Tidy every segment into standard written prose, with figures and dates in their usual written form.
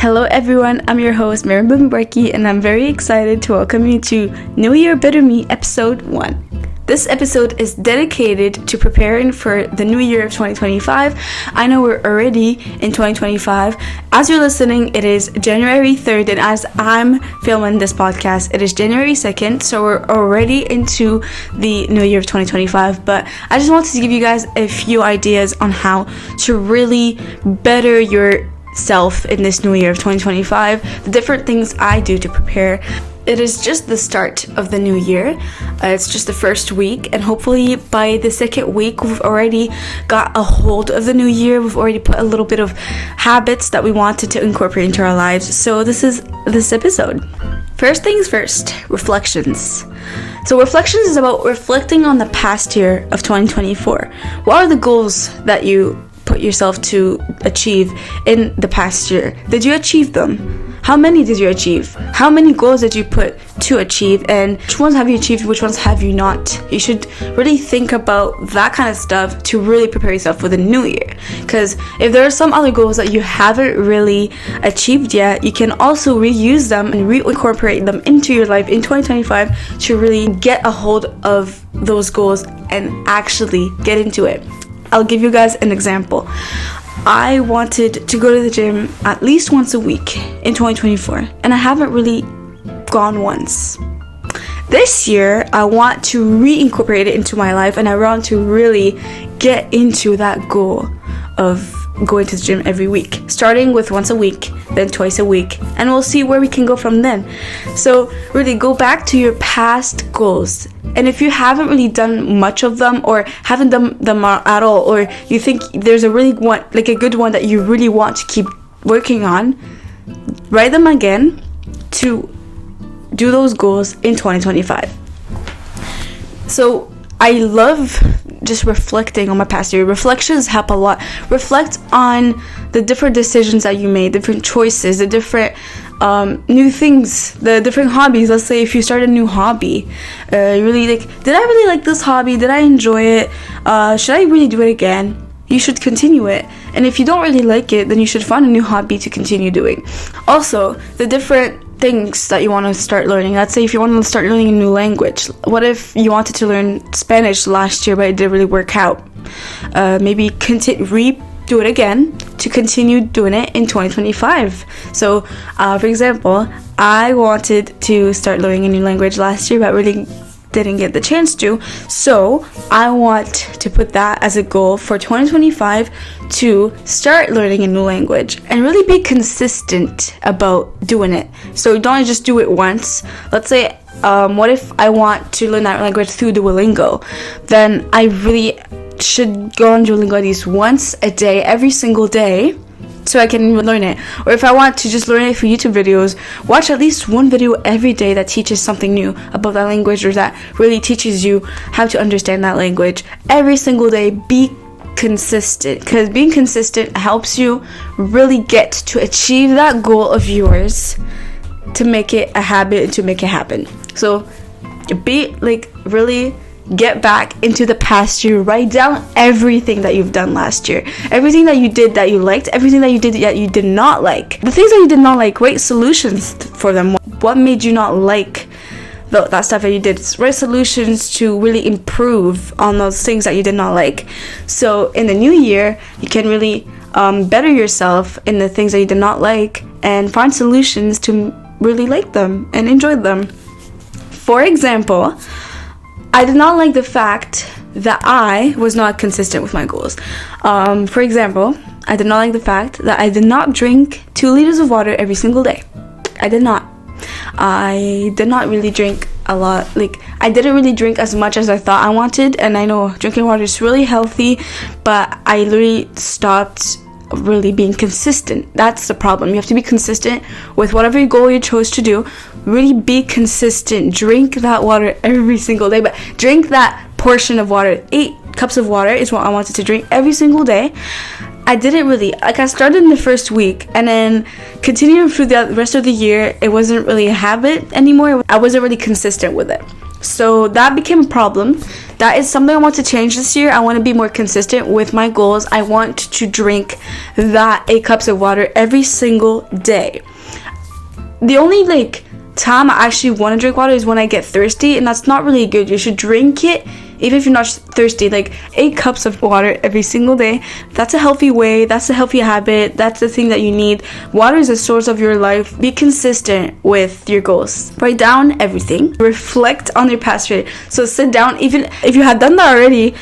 Hello everyone, I'm your host Mary Bumbarki, and I'm very excited to welcome you to New Year Better Me episode 1. This episode is dedicated to preparing for the new year of 2025. I know we're already in 2025. As you're listening, it is January 3rd, and as I'm filming this podcast, it is January 2nd, so we're already into the new year of 2025. But I just wanted to give you guys a few ideas on how to really better yourself in this new year of 2025, the different things I do to prepare. It is just the start of the new year. It's just the first week, and hopefully by the second week we've already got a hold of the new year. We've already put a little bit of habits that we wanted to incorporate into our lives. So this is this episode. First things first, reflections. So reflections is about reflecting on the past year of 2024. What are the goals that you put yourself to achieve in the past year? Did you achieve them? How many did you achieve? How many goals did you put to achieve? And which ones have you achieved? Which ones have you not? You should really think about that kind of stuff to really prepare yourself for the new year. Because if there are some other goals that you haven't really achieved yet, you can also reuse them and reincorporate them into your life in 2025 to really get a hold of those goals and actually get into it. I'll give you guys an example. I wanted to go to the gym at least once a week in 2024, and I haven't really gone once. This year, I want to reincorporate it into my life, and I want to really get into that goal of going to the gym every week, starting with once a week, then twice a week, and we'll see where we can go from then. So really go back to your past goals, and if you haven't really done much of them or haven't done them at all, or you think there's a really one, like a good one that you really want to keep working on, write them again to do those goals in 2025. So I love just reflecting on my past year. Reflections help a lot. Reflect on the different decisions that you made, different choices, the different new things, the different hobbies. Let's say if you start a new hobby, you really like, did I really like this hobby? Did I enjoy it? Should I really do it again? You should continue it. And if you don't really like it, then you should find a new hobby to continue doing. Also, the different things that you want to start learning. Let's say if you want to start learning a new language. What if you wanted to learn Spanish last year but it didn't really work out? Maybe redo it again to continue doing it in 2025. So for example, I wanted to start learning a new language last year but really didn't get the chance to, so I want to put that as a goal for 2025 to start learning a new language and really be consistent about doing it. So don't just do it once. Let's say what if I want to learn that language through Duolingo? Then I really should go on Duolingo at least once a day, every single day, so I can learn it. Or if I want to just learn it for YouTube videos, watch at least one video every day that teaches something new about that language, or that really teaches you how to understand that language. Every single day, be consistent, because being consistent helps you really get to achieve that goal of yours, to make it a habit and to make it happen. So be like, really get back into the past year. Write down everything that you've done last year, everything that you did that you liked, everything that you did that you did not like. The things that you did not like, write solutions for them. What made you not like that stuff that you did? Write solutions to really improve on those things that you did not like. So in the new year, you can really better yourself in the things that you did not like and find solutions to really like them and enjoy them. For example, I did not like the fact that I was not consistent with my goals. For example, I did not like the fact that I did not drink 2 liters of water every single day. I did not. I did not really drink a lot. Like, I didn't really drink as much as I thought I wanted. And I know drinking water is really healthy, but I literally stopped really being consistent. That's the problem. You have to be consistent with whatever goal you chose to do. Really be consistent. Drink that water every single day, but drink that portion of water. 8 cups of water is what I wanted to drink every single day. I didn't really, like, I started in the first week, and then continuing through the rest of the year, it wasn't really a habit anymore. I wasn't really consistent with it. So that became a problem. That is something I want to change this year. I want to be more consistent with my goals. I want to drink that 8 cups of water every single day. The only time I actually want to drink water is when I get thirsty, and that's not really good. You should drink it even if you're not thirsty. 8 cups of water every single day. That's a healthy way. That's a healthy habit. That's the thing that you need. Water is a source of your life. Be consistent with your goals. Write down everything. Reflect on your past year. So sit down. Even if you have done that already,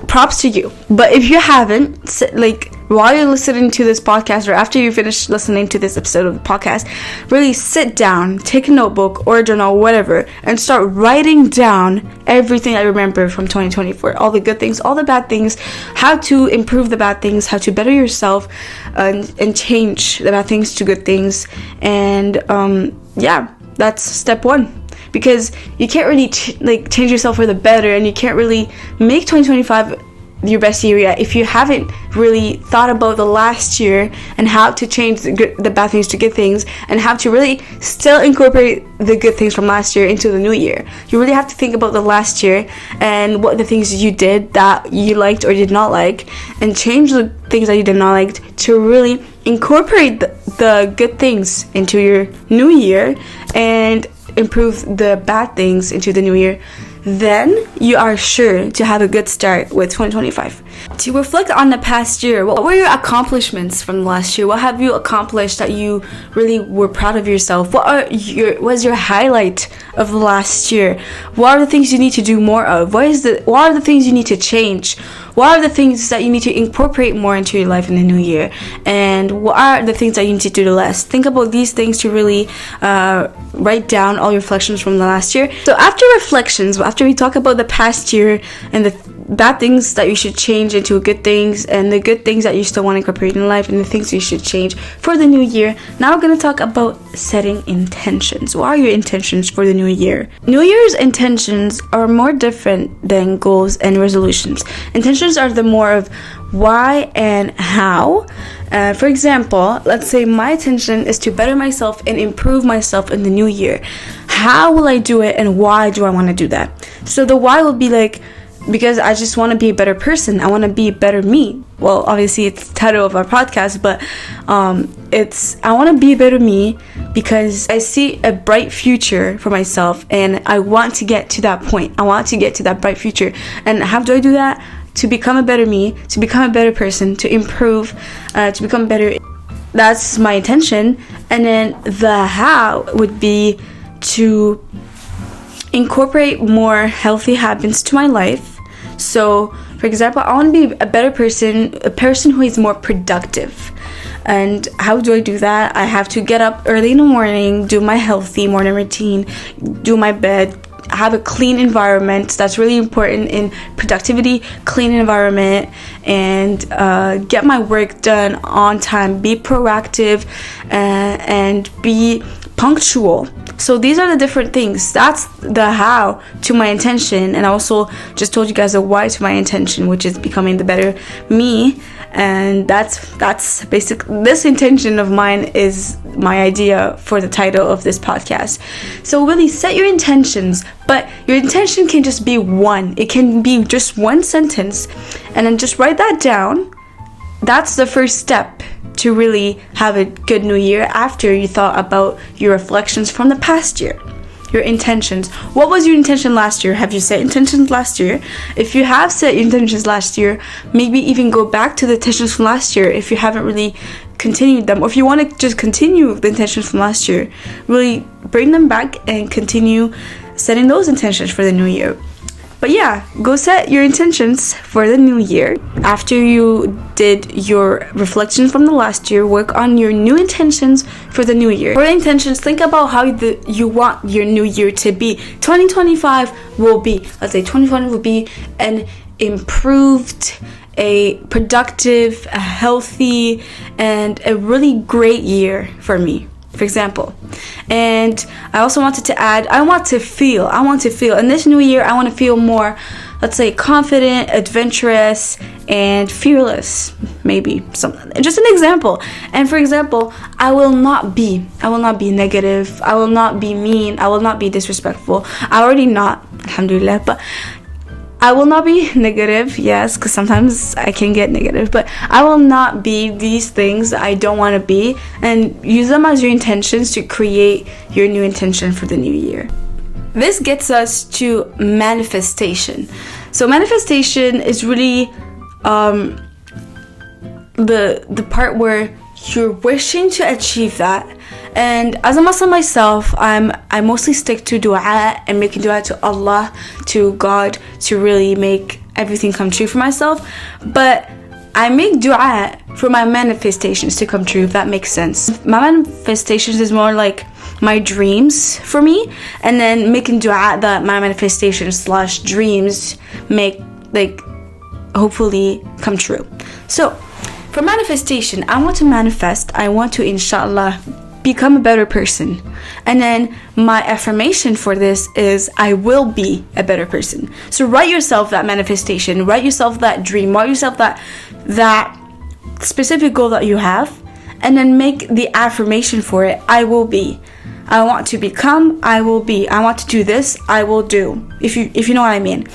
props to you. But if you haven't, while you're listening to this podcast, or after you finish listening to this episode of the podcast, really sit down, take a notebook or a journal, whatever, and start writing down everything I remember from 2024. All the good things, all the bad things, how to improve the bad things, how to better yourself, and change the bad things to good things. And that's step 1. Because you can't really change yourself for the better, and you can't really make 2025 your best year yet if you haven't really thought about the last year and how to change the bad things to good things, and how to really still incorporate the good things from last year into the new year. You really have to think about the last year and what the things you did that you liked or did not like, and change the things that you did not like to really incorporate the good things into your new year and improve the bad things into the new year. Then you are sure to have a good start with 2025. To reflect on the past year, what were your accomplishments from last year? What have you accomplished that you really were proud of yourself? What was your highlight of the last year? What are the things you need to do more of? What are the things you need to change? What are the things that you need to incorporate more into your life in the new year? And what are the things that you need to do less? Think about these things to really write down all your reflections from the last year. So after reflections, after we talk about the past year and the bad things that you should change into good things, and the good things that you still want to incorporate in life, and the things you should change for the new year, now we're going to talk about setting intentions. What are your intentions for the new year? New Year's intentions are more different than goals and resolutions. Intentions are the more of why and how. For example, let's say my intention is to better myself and improve myself in the new year. How will I do it, and why do I want to do that? So the why will be because I just want to be a better person. I want to be a better me. Well, obviously it's the title of our podcast, but I want to be a better me because I see a bright future for myself, and I want to get to that point. I want to get to that bright future. And how do I do that? To become a better me, to become a better person, to improve, to become better. That's my intention. And then the how would be to incorporate more healthy habits to my life. So, for example, I want to be a better person, a person who is more productive. And how do I do that? I have to get up early in the morning, do my healthy morning routine, do my bed, have a clean environment. That's really important in productivity, clean environment, and get my work done on time, be proactive, and be punctual. So these are the different things. That's the how to my intention, and I also just told you guys the why to my intention, which is becoming the better me. And that's basically, this intention of mine is my idea for the title of this podcast. So really set your intentions, but your intention can just be one. It can be just one sentence, and then just write that down. That's the first step to really have a good new year after you thought about your reflections from the past year. Your intentions. What was your intention last year? Have you set intentions last year? If you have set intentions last year, maybe even go back to the intentions from last year if you haven't really continued them. Or if you want to just continue the intentions from last year, really bring them back and continue setting those intentions for the new year. But yeah, go set your intentions for the new year. After you did your reflections from the last year, work on your new intentions for the new year. For the intentions, think about how you want your new year to be. 2025 will be, let's say 2020 will be an improved, a productive, a healthy, and a really great year for me, for example. And I also wanted to add, I want to feel in this new year, I want to feel more let's say confident, adventurous, and fearless. Maybe just an example. And for example, I will not be negative, I will not be mean, I will not be disrespectful. I already not, alhamdulillah, but I will not be negative, yes, because sometimes I can get negative, but I will not be these things I don't want to be, and use them as your intentions to create your new intention for the new year. This gets us to manifestation. So manifestation is really the part where you're wishing to achieve that. And as a Muslim myself, I mostly stick to dua and making dua to Allah, to God, to really make everything come true for myself. But I make dua for my manifestations to come true, if that makes sense. My manifestations is more like my dreams for me, and then making dua that my manifestations / dreams make, like, hopefully come true. So for manifestation, I want to manifest, I want to, inshallah, become a better person. And then my affirmation for this is I will be a better person. So write yourself that manifestation, write yourself that dream, write yourself that specific goal that you have, and then make the affirmation for it. I will be. I want to become, I will be. I want to do this, I will do. If you know what I mean.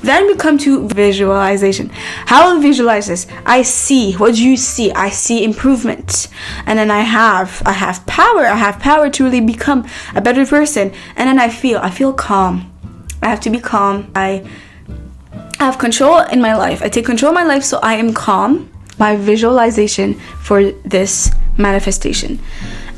Then we come to visualization. How will I visualize this? I see. What do you see? I see improvement. And then I have power. I have power to really become a better person. And then I feel calm. I have to be calm. I have control in my life. I take control of my life, so I am calm. My visualization for this manifestation.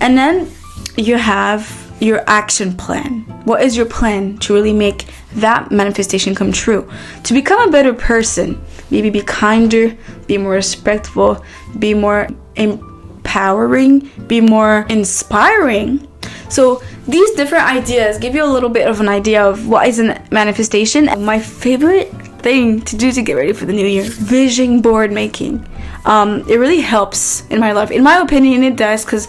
And then you have your action plan. What is your plan to really make that manifestation come true? To become a better person, maybe be kinder, be more respectful, be more empowering, be more inspiring. So these different ideas give you a little bit of an idea of what is a manifestation. My favorite thing to do to get ready for the new year, vision board making. It really helps in my life. In my opinion, it does, because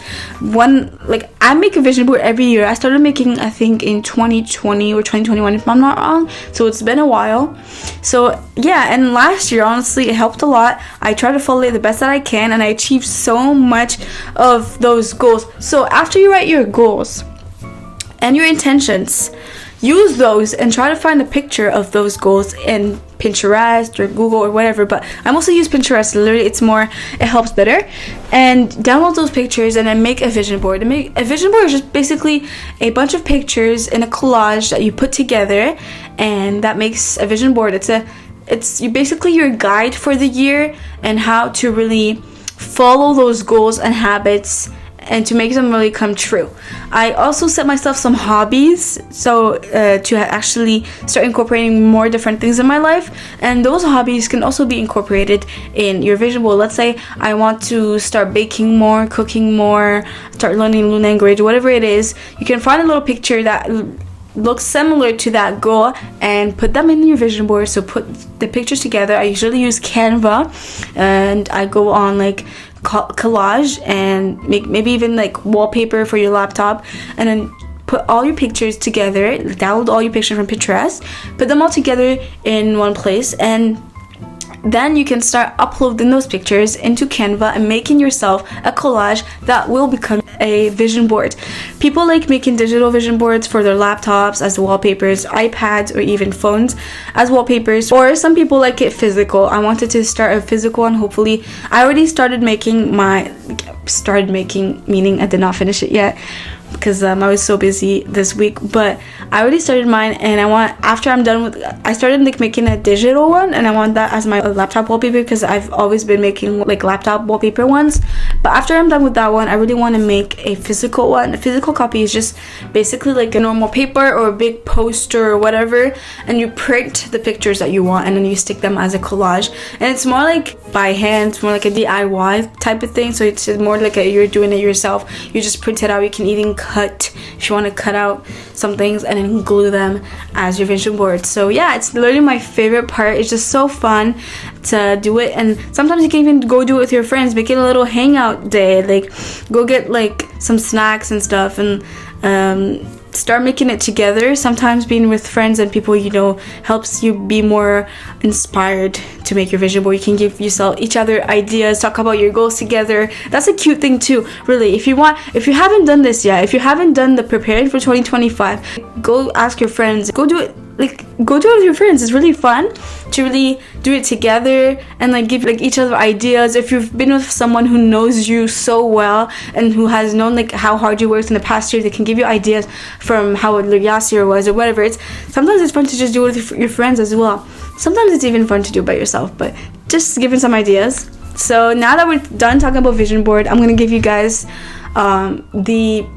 I make a vision board every year. I started making, I think, in 2020 or 2021, if I'm not wrong. So it's been a while. So yeah, and last year, honestly, it helped a lot. I try to follow it the best that I can, and I achieved so much of those goals. So after you write your goals and your intentions, use those and try to find a picture of those goals in Pinterest or Google or whatever, but I mostly use Pinterest. Literally, it helps better. And download those pictures and then make a vision board. A vision board is just basically a bunch of pictures in a collage that you put together, and that makes a vision board. It's basically your guide for the year and how to really follow those goals and habits and to make them really come true. I also set myself some hobbies, so to actually start incorporating more different things in my life, and those hobbies can also be incorporated in your vision board. Let's say I want to start baking more, cooking more, start learning a new language, whatever it is. You can find a little picture that looks similar to that goal and put them in your vision board. So put the pictures together. I usually use Canva, and I go on like collage and maybe even like wallpaper for your laptop, and then put all your pictures together, download all your pictures from Pinterest, put them all together in one place, and then you can start uploading those pictures into Canva and making yourself a collage that will become a vision board. People like making digital vision boards for their laptops as wallpapers, iPads, or even phones as wallpapers, or some people like it physical. I wanted to start a physical one. Hopefully, I already started making, meaning I did not finish it yet because I was so busy this week, but I already started mine, and I started like making a digital one, and I want that as my laptop wallpaper because I've always been making like laptop wallpaper ones. But after I'm done with that one, I really want to make a physical one. A physical copy is just basically like a normal paper or a big poster or whatever, and you print the pictures that you want, and then you stick them as a collage. And it's more like by hand, it's more like a DIY type of thing. So it's more like you're doing it yourself. You just print it out. You can even cut if you want to cut out some things and then glue them as your vision board. So yeah, it's literally my favorite part. It's just so fun to do it, and sometimes you can even go do it with your friends. Make it a little hangout day, like go get like some snacks and stuff, and start making it together. Sometimes being with friends and people you know helps you be more inspired to make your vision board. You can give yourself each other ideas, talk about your goals together. That's a cute thing too, really. If you haven't done this yet, if you haven't done the preparing for 2025, go ask your friends, go do it with your friends. It's really fun to really do it together and like give like each other ideas. If you've been with someone who knows you so well and who has known like how hard you worked in the past year, they can give you ideas from how last year was or whatever. Sometimes it's fun to just do it with your friends as well. Sometimes it's even fun to do it by yourself, but just giving some ideas. So now that we're done talking about vision board, I'm gonna give you guys the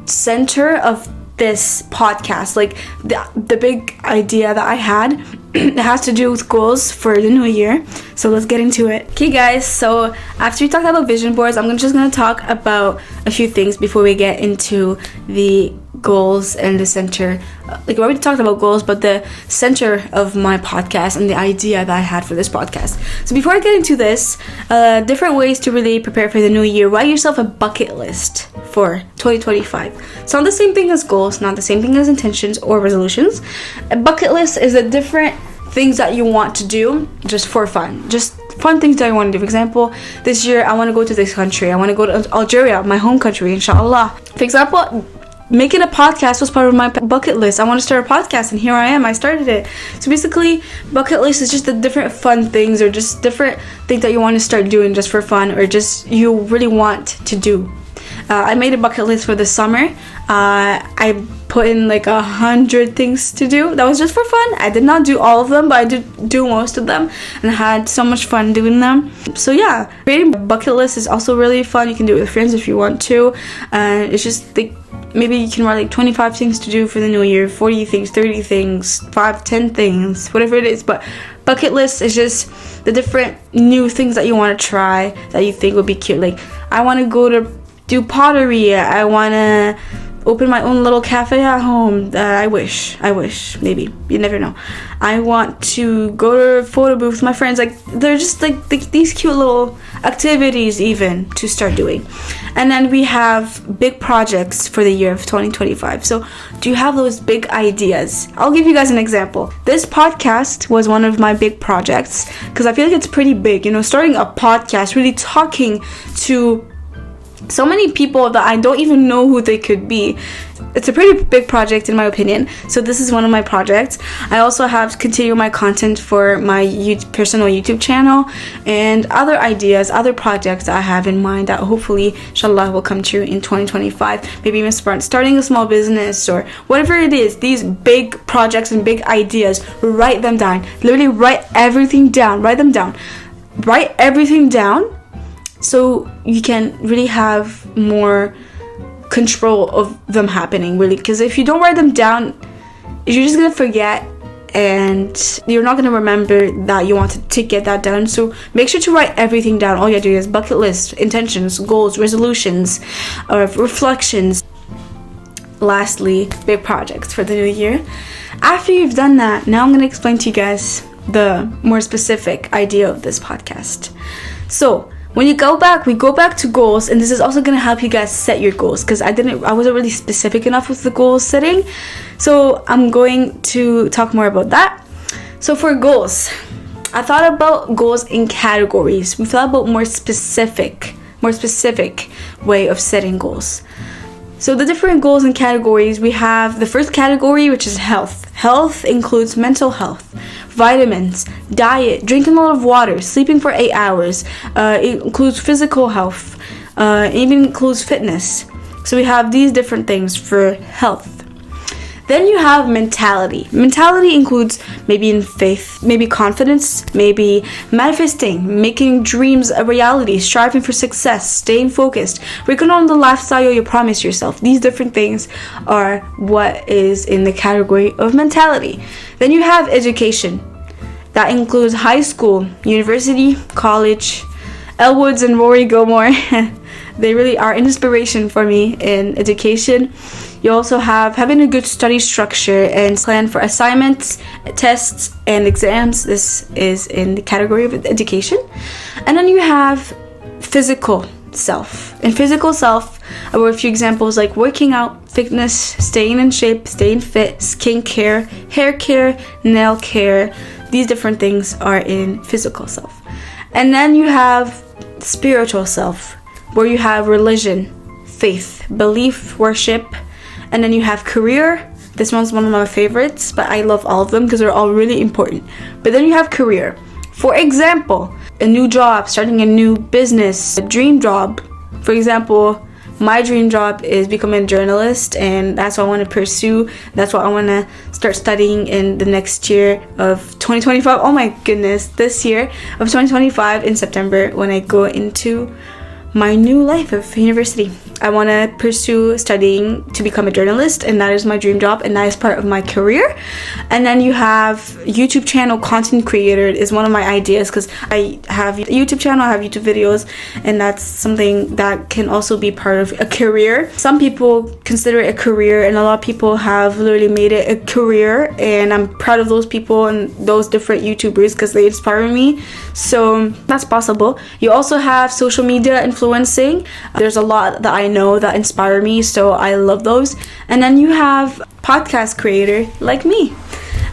center of this podcast, like the big idea that I had. It has to do with goals for the new year. So let's get into it. Okay guys, so after we talked about vision boards, I'm just gonna talk about a few things before we get into the goals and the center. Like we already talked about goals, but the center of my podcast and the idea that I had for this podcast. So before I get into this, different ways to really prepare for the new year. Write yourself a bucket list for 2025. It's not the same thing as goals, not the same thing as intentions or resolutions. A bucket list is a different things that you want to do just for fun. Just fun things that I want to do. For example, this year I want to go to this country. I want to go to Algeria, my home country, inshallah. For example, making a podcast was part of my bucket list. I want to start a podcast, and here I am. I started it. So basically, bucket list is just the different fun things or just different things that you want to start doing just for fun or just you really want to do. I made a bucket list for the summer. I put in like 100 things to do. That was just for fun. I did not do all of them, but I did do most of them and had so much fun doing them. So yeah, creating a bucket list is also really fun. You can do it with friends if you want to. It's just like maybe you can write like 25 things to do for the new year, 40 things, 30 things, 5, 10 things, whatever it is. But bucket list is just the different new things that you want to try that you think would be cute. Like I want to go to do pottery. I want to open my own little cafe at home. I wish, maybe, you never know. I want to go to a photo booth with my friends. Like they're just like these cute little activities even to start doing. And then we have big projects for the year of 2025. So do you have those big ideas? I'll give you guys an example. This podcast was one of my big projects because I feel like it's pretty big, starting a podcast, really talking to so many people that I don't even know who they could be. It's a pretty big project in my opinion. So this is one of my projects. I also have to continue my content for my personal YouTube channel and other ideas, other projects I have in mind that hopefully, inshallah, will come true in 2025. Maybe even starting a small business or whatever it is. These big projects and big ideas, write them down. Literally write everything down. Write them down. Write everything down. So you can really have more control of them happening, really. Because if you don't write them down, you're just going to forget and you're not going to remember that you wanted to get that done. So make sure to write everything down. All you have to do is bucket list, intentions, goals, resolutions, reflections. Lastly, big projects for the new year. After you've done that, now I'm going to explain to you guys the more specific idea of this podcast. So when we go back to goals, and this is also going to help you guys set your goals because I wasn't really specific enough with the goal setting. So I'm going to talk more about that. So for goals, I thought about goals in categories. We thought about more specific way of setting goals. So the different goals and categories, we have the first category, which is health. Health includes mental health, vitamins, diet, drinking a lot of water, sleeping for 8 hours. It includes physical health. It even includes fitness. So we have these different things for health. Then you have mentality. Mentality includes maybe in faith, maybe confidence, maybe manifesting, making dreams a reality, striving for success, staying focused, working on the lifestyle you promise yourself. These different things are what is in the category of mentality. Then you have education. That includes high school, university, college. Elle Woods and Rory Gilmore, they really are an inspiration for me in education. You also have having a good study structure and plan for assignments, tests, and exams. This is in the category of education. And then you have physical self. In physical self, I wrote a few examples like working out, fitness, staying in shape, staying fit, skincare, hair care, nail care. These different things are in physical self. And then you have spiritual self, where you have religion, faith, belief, worship. And then you have career. This one's one of my favorites, but I love all of them because they're all really important. But then you have career. For example, a new job, starting a new business, a dream job. For example, my dream job is becoming a journalist, and that's what I want to pursue. That's what I want to start studying in the next year of 2025. Oh my goodness, this year of 2025 in September when I go into my new life of university. I want to pursue studying to become a journalist, and that is my dream job, and that is part of my career. And then you have YouTube channel. Content creator is one of my ideas because I have a YouTube channel, I have YouTube videos, and that's something that can also be part of a career. Some people consider it a career, and a lot of people have literally made it a career, and I'm proud of those people and those different YouTubers because they inspire me. So that's possible. You also have social media influencing. There's a lot that I know that inspire me, so I love those. And then you have podcast creator like me.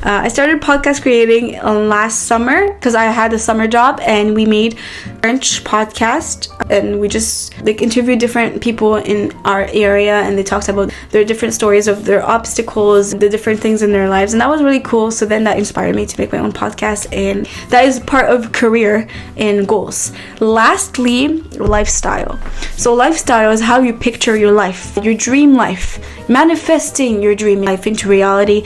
I started podcast creating last summer because I had a summer job, and we made French podcast, and we just interviewed different people in our area, and they talked about their different stories of their obstacles, the different things in their lives, and that was really cool. So then that inspired me to make my own podcast, and that is part of career and goals. Lastly, lifestyle. So lifestyle is how you picture your life, your dream life, manifesting your dream life into reality,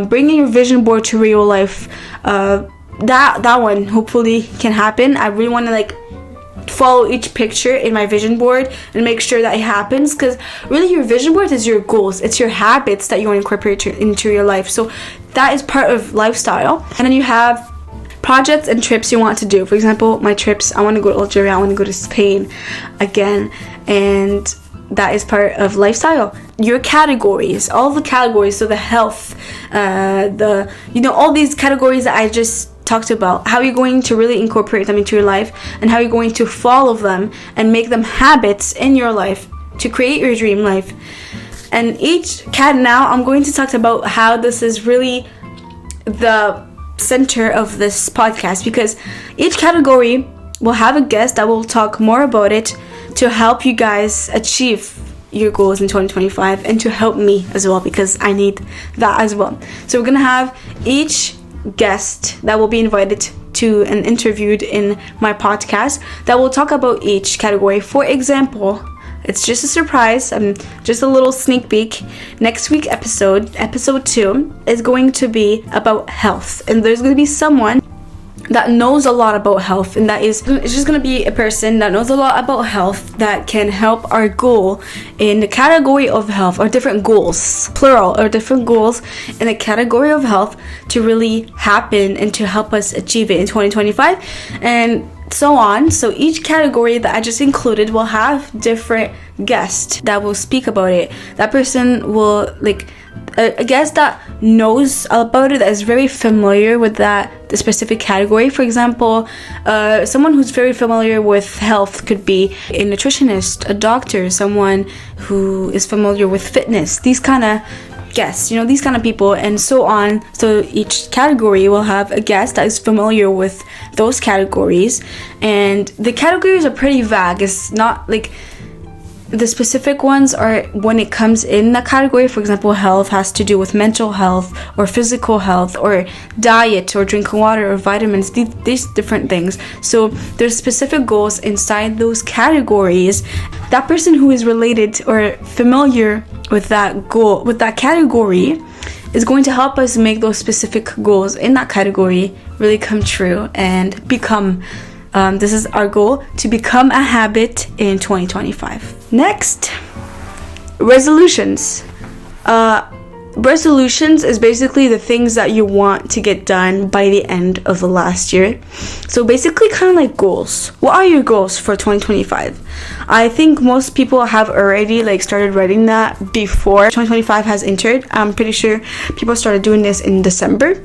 bringing your vision board to real life. That one hopefully can happen. I really want to follow each picture in my vision board and make sure that it happens, because really your vision board is your goals, it's your habits that you want to incorporate into your life. So that is part of lifestyle. And then you have projects and trips you want to do. For example, my trips, I want to go to Algeria, I want to go to Spain again, and that is part of lifestyle. Your categories, all the categories, so the health, all these categories that I just talked about, how you're going to really incorporate them into your life, and how you're going to follow them and make them habits in your life to create your dream life. And now I'm going to talk about how this is really the center of this podcast, because each category will have a guest that will talk more about it to help you guys achieve your goals in 2025, and to help me as well, because I need that as well. So we're gonna have each guest that will be invited to and interviewed in my podcast that will talk about each category. For example, it's just a surprise, just a little sneak peek. Next week episode 2 is going to be about health, and there's going to be someone that knows a lot about health, and it's just going to be a person that knows a lot about health that can help our goal in the category of health, or different goals, plural, or different goals in the category of health to really happen and to help us achieve it in 2025, and so on. So each category that I just included will have different guests that will speak about it. That person will a guest that knows about it, that is very familiar with the specific category. For example, someone who's very familiar with health could be a nutritionist, a doctor, someone who is familiar with fitness, these kind of guests, these kind of people, and so on. So each category will have a guest that is familiar with those categories, and the categories are pretty vague. It's not the specific ones are when it comes in that category. For example, health has to do with mental health or physical health or diet or drinking water or vitamins, these different things. So there's specific goals inside those categories. That person who is related or familiar with that goal, with that category, is going to help us make those specific goals in that category really come true and become this is our goal, to become a habit in 2025. Next, resolutions. Resolutions is basically the things that you want to get done by the end of the last year. So basically kind of like goals. What are your goals for 2025? I think most people have already started writing that before 2025 has entered. I'm pretty sure people started doing this in December.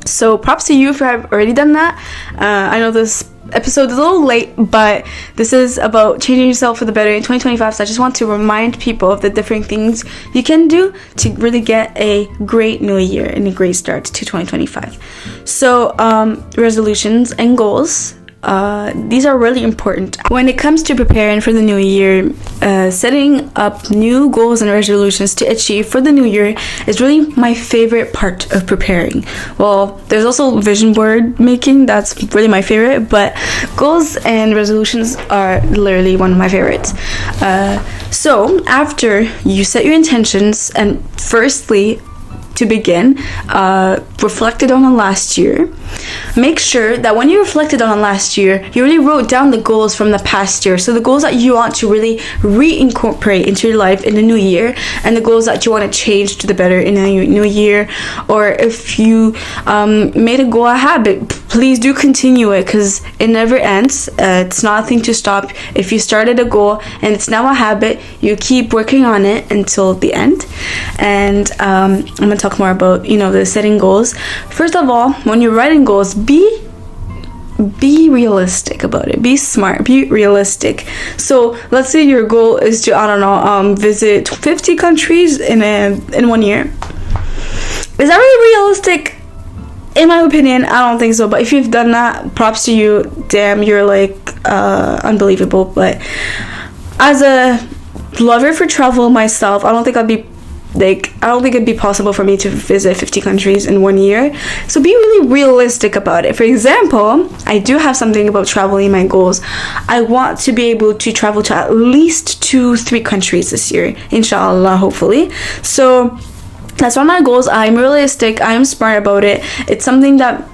So props to you if you have already done that. I know this episode is a little late, but this is about changing yourself for the better in 2025. So I just want to remind people of the different things you can do to really get a great new year and a great start to 2025. So resolutions and goals. These are really important when it comes to preparing for the new year. Setting up new goals and resolutions to achieve for the new year is really my favorite part of preparing. Well, there's also vision board making, that's really my favorite, but goals and resolutions are literally one of my favorites. So after you set your intentions, and firstly, to begin, reflected on the last year, make sure that when you reflected on the last year, you really wrote down the goals from the past year. So the goals that you want to really reincorporate into your life in the new year, and the goals that you want to change to the better in the new year. Or if you made a goal a habit, please do continue it, because it never ends. It's not a thing to stop. If you started a goal and it's now a habit, you keep working on it until the end. And I'm gonna talk more about the setting goals. First of all, when you're writing goals, be realistic about it. Be smart, be realistic. So let's say your goal is to visit 50 countries in 1 year. Is that really realistic? In my opinion, I don't think so. But if you've done that, props to you. Damn, you're like unbelievable. But as a lover for travel myself, I don't think it'd be possible for me to visit 50 countries in 1 year. So be really realistic about it. For example, I do have something about traveling in my goals. I want to be able to travel to at least 2-3 countries this year, inshallah, hopefully. So that's one of my goals. I'm realistic, I'm smart about it. It's something that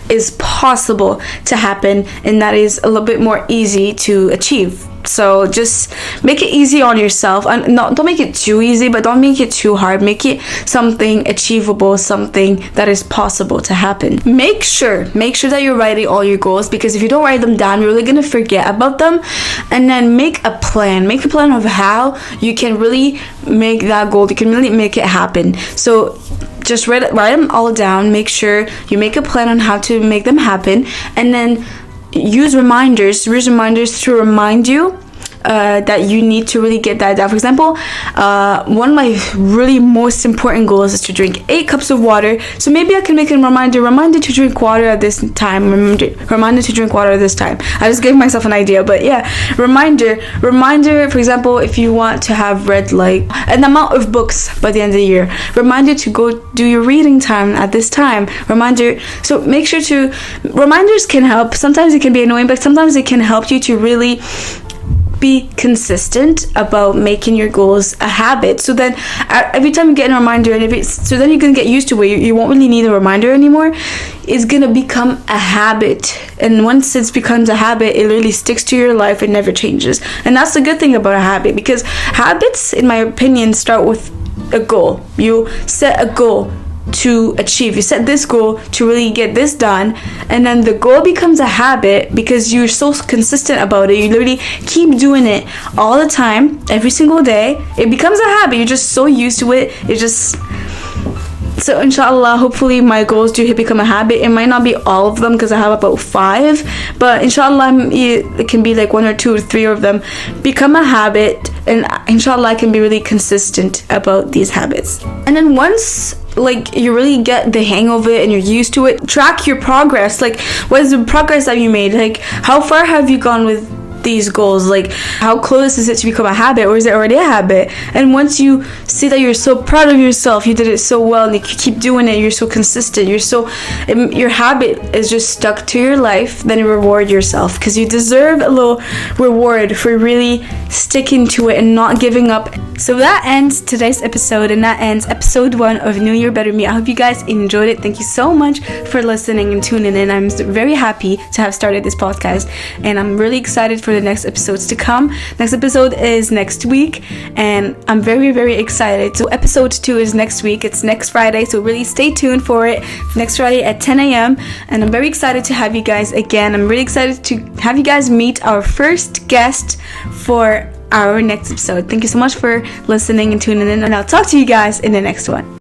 is possible to happen, and that is a little bit more easy to achieve. So just make it easy on yourself, and don't make it too easy, but don't make it too hard. Make it something achievable, something that is possible to happen. Make sure that you're writing all your goals, because if you don't write them down, you're really gonna forget about them. And then make a plan of how you can really make that goal, you can really make it happen. So just write them all down. Make sure you make a plan on how to make them happen, and then use reminders to remind you that you need to really get that down. For example, one of my really most important goals is to drink 8 cups of water. So maybe I can make a reminder to drink water at this time. Reminder to drink water at this time. I just gave myself an idea, but yeah, reminder. For example, if you want to have read like an amount of books by the end of the year, reminder to go do your reading time at this time. Reminder. So make sure reminders can help. Sometimes it can be annoying, but sometimes it can help you to really be consistent about making your goals a habit. So then every time you get a reminder, so then you can get used to it. You won't really need a reminder anymore. It's gonna become a habit, and once it becomes a habit, it really sticks to your life and never changes. And that's the good thing about a habit, because habits, in my opinion, start with a goal. You set a goal to achieve. You set this goal to really get this done, and then the goal becomes a habit because you're so consistent about it. You literally keep doing it all the time, every single day. It becomes a habit. You're just so used to it. So inshallah, hopefully my goals do become a habit. It might not be all of them, because I have about 5, but inshallah it can be like 1 or 2 or 3 of them become a habit, and inshallah I can be really consistent about these habits. And then once you really get the hang of it and you're used to it, track your progress. What is the progress that you made? How far have you gone with these goals? How close is it to become a habit, or is it already a habit? And once you see that you're so proud of yourself, you did it so well, and you keep doing it, you're so consistent, your habit is just stuck to your life, then you reward yourself, because you deserve a little reward for really sticking to it and not giving up. So that ends today's episode, and that ends episode 1 of New Year Better Me. I hope you guys enjoyed it. Thank you so much for listening and tuning in. I'm very happy to have started this podcast, and I'm really excited for the next episodes to come. Next episode is next week, and I'm very, very excited. So episode 2 is next week. It's next Friday, so really stay tuned for it. Next Friday at 10 a.m. And I'm very excited to have you guys again. I'm really excited to have you guys meet our first guest for our next episode. Thank you so much for listening and tuning in, and I'll talk to you guys in the next one.